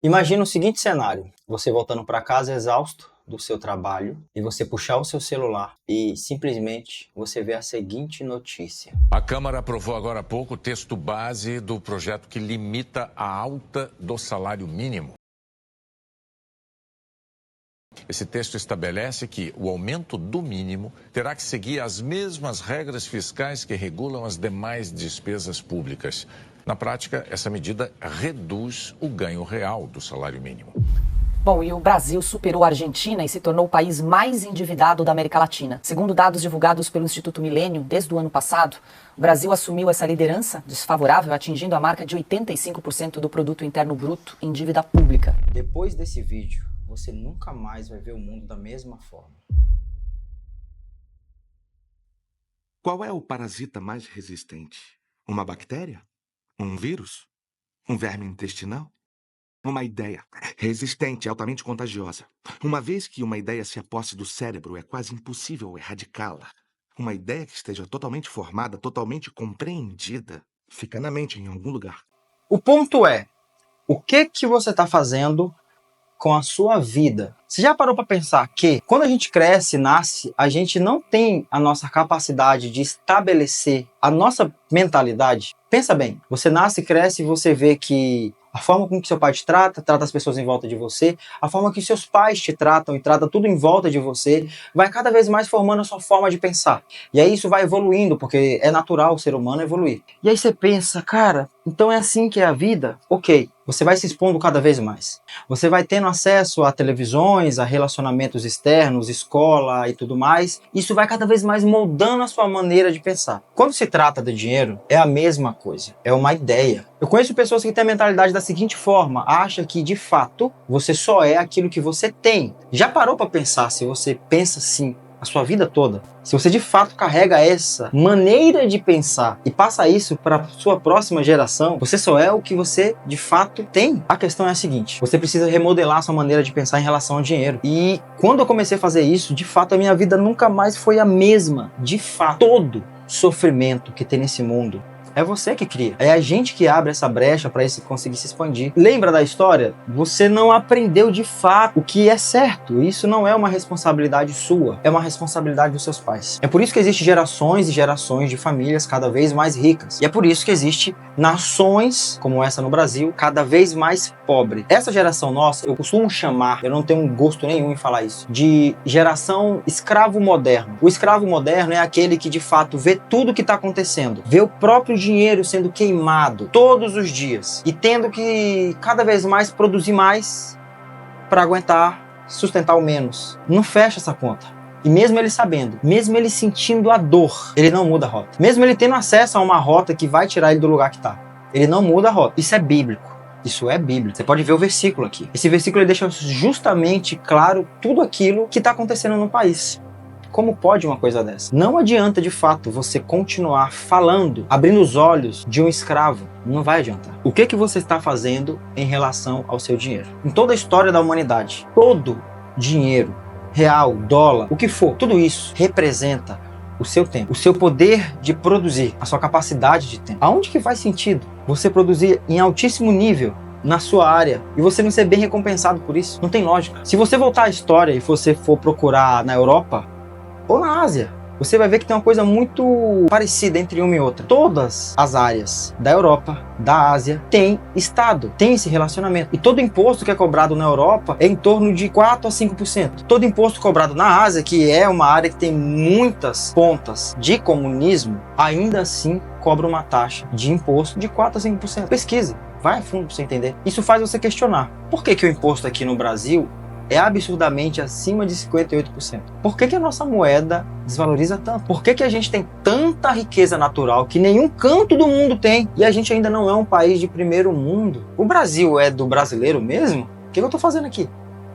Imagina o seguinte cenário: você voltando para casa exausto do seu trabalho e você puxar o seu celular e simplesmente você vê a seguinte notícia. A Câmara aprovou agora há pouco o texto base do projeto que limita a alta do salário mínimo. Esse texto estabelece que o aumento do mínimo terá que seguir as mesmas regras fiscais que regulam as demais despesas públicas. Na prática, essa medida reduz o ganho real do salário mínimo. Bom, e o Brasil superou a Argentina e se tornou o país mais endividado da América Latina. Segundo dados divulgados pelo Instituto Milênio, desde o ano passado, o Brasil assumiu essa liderança desfavorável, atingindo a marca de 85% do produto interno bruto em dívida pública. Depois desse vídeo, você nunca mais vai ver o mundo da mesma forma. Qual é o parasita mais resistente? Uma bactéria? Um vírus? Um verme intestinal? Uma ideia resistente, altamente contagiosa. Uma vez que uma ideia se aposse do cérebro, é quase impossível erradicá-la. Uma ideia que esteja totalmente formada, totalmente compreendida, fica na mente em algum lugar. O ponto é, o que você está fazendo com a sua vida? Você já parou para pensar que quando a gente cresce, nasce, a gente não tem a nossa capacidade de estabelecer a nossa mentalidade? Pensa bem, você nasce, cresce e você vê que a forma com que seu pai te trata, trata as pessoas em volta de você, a forma que seus pais te tratam e trata tudo em volta de você, vai cada vez mais formando a sua forma de pensar. E aí isso vai evoluindo, porque é natural o ser humano evoluir. E aí você pensa, cara, então é assim que é a vida? Ok, você vai se expondo cada vez mais. Você vai tendo acesso a televisões, a relacionamentos externos, escola e tudo mais. Isso vai cada vez mais moldando a sua maneira de pensar. Quando se trata de dinheiro, é a mesma coisa. É uma ideia. Eu conheço pessoas que têm a mentalidade da seguinte forma: acha que de fato você só é aquilo que você tem. Já parou para pensar se você pensa assim a sua vida toda? Se você de fato carrega essa maneira de pensar e passa isso para sua próxima geração, você só é o que você de fato tem. A questão é a seguinte: você precisa remodelar a sua maneira de pensar em relação ao dinheiro. E quando eu comecei a fazer isso, de fato a minha vida nunca mais foi a mesma. De fato, todo sofrimento que tem nesse mundo é você que cria. É a gente que abre essa brecha para isso conseguir se expandir. Lembra da história? Você não aprendeu de fato o que é certo. Isso não é uma responsabilidade sua. É uma responsabilidade dos seus pais. É por isso que existem gerações e gerações de famílias cada vez mais ricas. E é por isso que existe nações, como essa no Brasil, cada vez mais pobre. Essa geração nossa, eu costumo chamar, eu não tenho gosto nenhum em falar isso, de geração escravo moderno. O escravo moderno é aquele que de fato vê tudo o que está acontecendo. Vê o próprio dinheiro sendo queimado todos os dias e tendo que cada vez mais produzir mais para aguentar sustentar o menos. Não fecha essa conta. E mesmo ele sabendo, mesmo ele sentindo a dor, ele não muda a rota. Mesmo ele tendo acesso a uma rota que vai tirar ele do lugar que está, ele não muda a rota. Isso é bíblico. Isso é Bíblia. Você pode ver o versículo aqui. Esse versículo ele deixa justamente claro tudo aquilo que está acontecendo no país. Como pode uma coisa dessa? Não adianta de fato você continuar falando, abrindo os olhos de um escravo. Não vai adiantar. O que você está fazendo em relação ao seu dinheiro? Em toda a história da humanidade, todo dinheiro, real, dólar, o que for, tudo isso representa o seu tempo, o seu poder de produzir, a sua capacidade de tempo. Aonde que faz sentido você produzir em altíssimo nível na sua área e você não ser bem recompensado por isso? Não tem lógica. Se você voltar à história e você for procurar na Europa ou na Ásia, você vai ver que tem uma coisa muito parecida entre uma e outra. Todas as áreas da Europa, da Ásia, têm Estado, tem esse relacionamento. E todo imposto que é cobrado na Europa é em torno de 4 a 5%. Todo imposto cobrado na Ásia, que é uma área que tem muitas pontas de comunismo, ainda assim cobra uma taxa de imposto de 4 a 5%. Pesquise, vai a fundo para você entender. Isso faz você questionar. Por que o imposto aqui no Brasil é absurdamente acima de 58%. Por que a nossa moeda desvaloriza tanto? Por que a gente tem tanta riqueza natural que nenhum canto do mundo tem e a gente ainda não é um país de primeiro mundo? O Brasil é do brasileiro mesmo? O que eu estou fazendo aqui?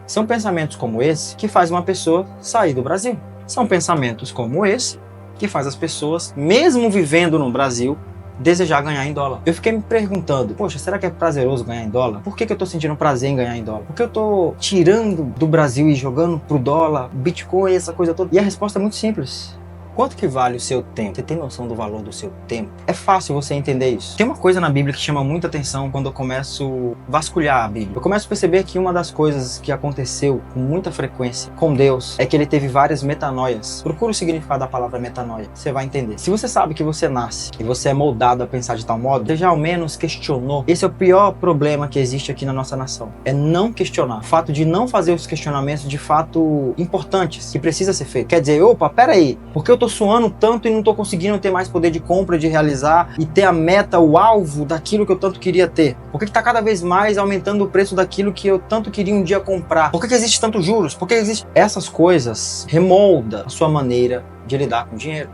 São pensamentos como esse que faz uma pessoa sair do Brasil. São pensamentos como esse que faz as pessoas, mesmo vivendo no Brasil, desejar ganhar em dólar. Eu fiquei me perguntando, poxa, será que é prazeroso ganhar em dólar? Por que eu tô sentindo prazer em ganhar em dólar? Por que eu tô tirando do Brasil e jogando pro dólar, Bitcoin, essa coisa toda? E a resposta é muito simples. Quanto que vale o seu tempo? Você tem noção do valor do seu tempo? É fácil você entender isso. Tem uma coisa na Bíblia que chama muita atenção quando eu começo a vasculhar a Bíblia. Eu começo a perceber que uma das coisas que aconteceu com muita frequência com Deus é que ele teve várias metanoias. Procura o significado da palavra metanoia, você vai entender. Se você sabe que você nasce e você é moldado a pensar de tal modo, você já ao menos questionou. Esse é o pior problema que existe aqui na nossa nação. É não questionar. O fato de não fazer os questionamentos de fato importantes, que precisa ser feito. Quer dizer, opa, peraí, porque eu tô suando tanto e não tô conseguindo ter mais poder de compra, de realizar e ter a meta, o alvo daquilo que eu tanto queria ter? Por que tá cada vez mais aumentando o preço daquilo que eu tanto queria um dia comprar? Por que existe tantos juros? Por que existe... Essas coisas remolda a sua maneira de lidar com dinheiro.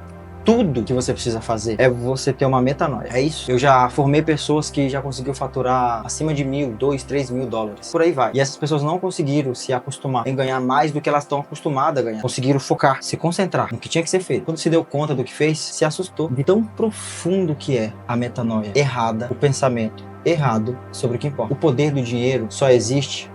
Tudo que você precisa fazer é você ter uma metanoia. É isso. Eu já formei pessoas que já conseguiram faturar acima de $1.000, $2.000, $3.000. Por aí vai. E essas pessoas não conseguiram se acostumar em ganhar mais do que elas estão acostumadas a ganhar. Conseguiram focar, se concentrar no que tinha que ser feito. Quando se deu conta do que fez, se assustou. De tão profundo que é a metanoia errada, o pensamento errado sobre o que importa. O poder do dinheiro só existe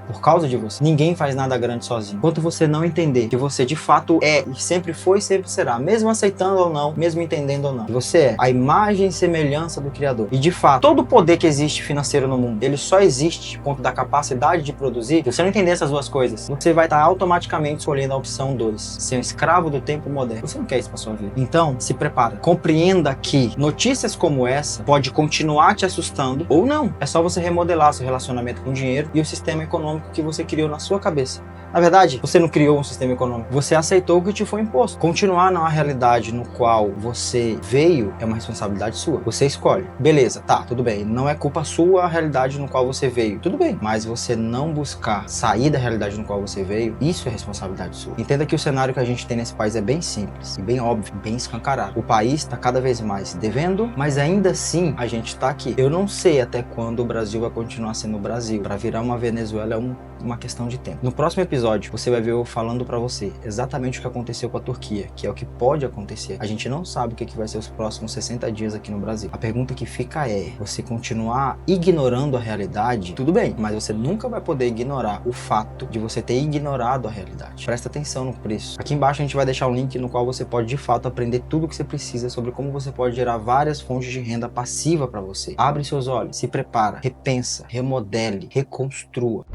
por causa de você. Ninguém faz nada grande sozinho. Enquanto você não entender que você de fato é e sempre foi e sempre será, mesmo aceitando ou não, mesmo entendendo ou não, você é a imagem e semelhança do Criador. E de fato, todo o poder que existe financeiro no mundo, ele só existe por conta da capacidade de produzir. Se você não entender essas duas coisas, você vai estar automaticamente escolhendo a opção 2, ser um escravo do tempo moderno. Você não quer isso pra sua vida. Então, se prepara. Compreenda que notícias como essa pode continuar te assustando ou não. É só você remodelar seu relacionamento com o dinheiro e o sistema econômico que você criou na sua cabeça. Na verdade, você não criou um sistema econômico, você aceitou o que te foi imposto. Continuar na realidade no qual você veio é uma responsabilidade sua. Você escolhe. Beleza, tá, tudo bem. Não é culpa sua a realidade no qual você veio. Tudo bem. Mas você não buscar sair da realidade no qual você veio, isso é responsabilidade sua. Entenda que o cenário que a gente tem nesse país é bem simples, e bem óbvio, bem escancarado. O país está cada vez mais devendo, mas ainda assim a gente está aqui. Eu não sei até quando o Brasil vai continuar sendo o Brasil. Para virar uma Venezuela é uma questão de tempo. No próximo episódio, você vai ver eu falando pra você exatamente o que aconteceu com a Turquia, que é o que pode acontecer. A gente não sabe o que vai ser os próximos 60 dias aqui no Brasil. A pergunta que fica é, você continuar ignorando a realidade, tudo bem, mas você nunca vai poder ignorar o fato de você ter ignorado a realidade. Presta atenção no preço. Aqui embaixo a gente vai deixar um link no qual você pode de fato aprender tudo o que você precisa sobre como você pode gerar várias fontes de renda passiva pra você. Abre seus olhos, se prepara, repensa, remodele, reconstrua.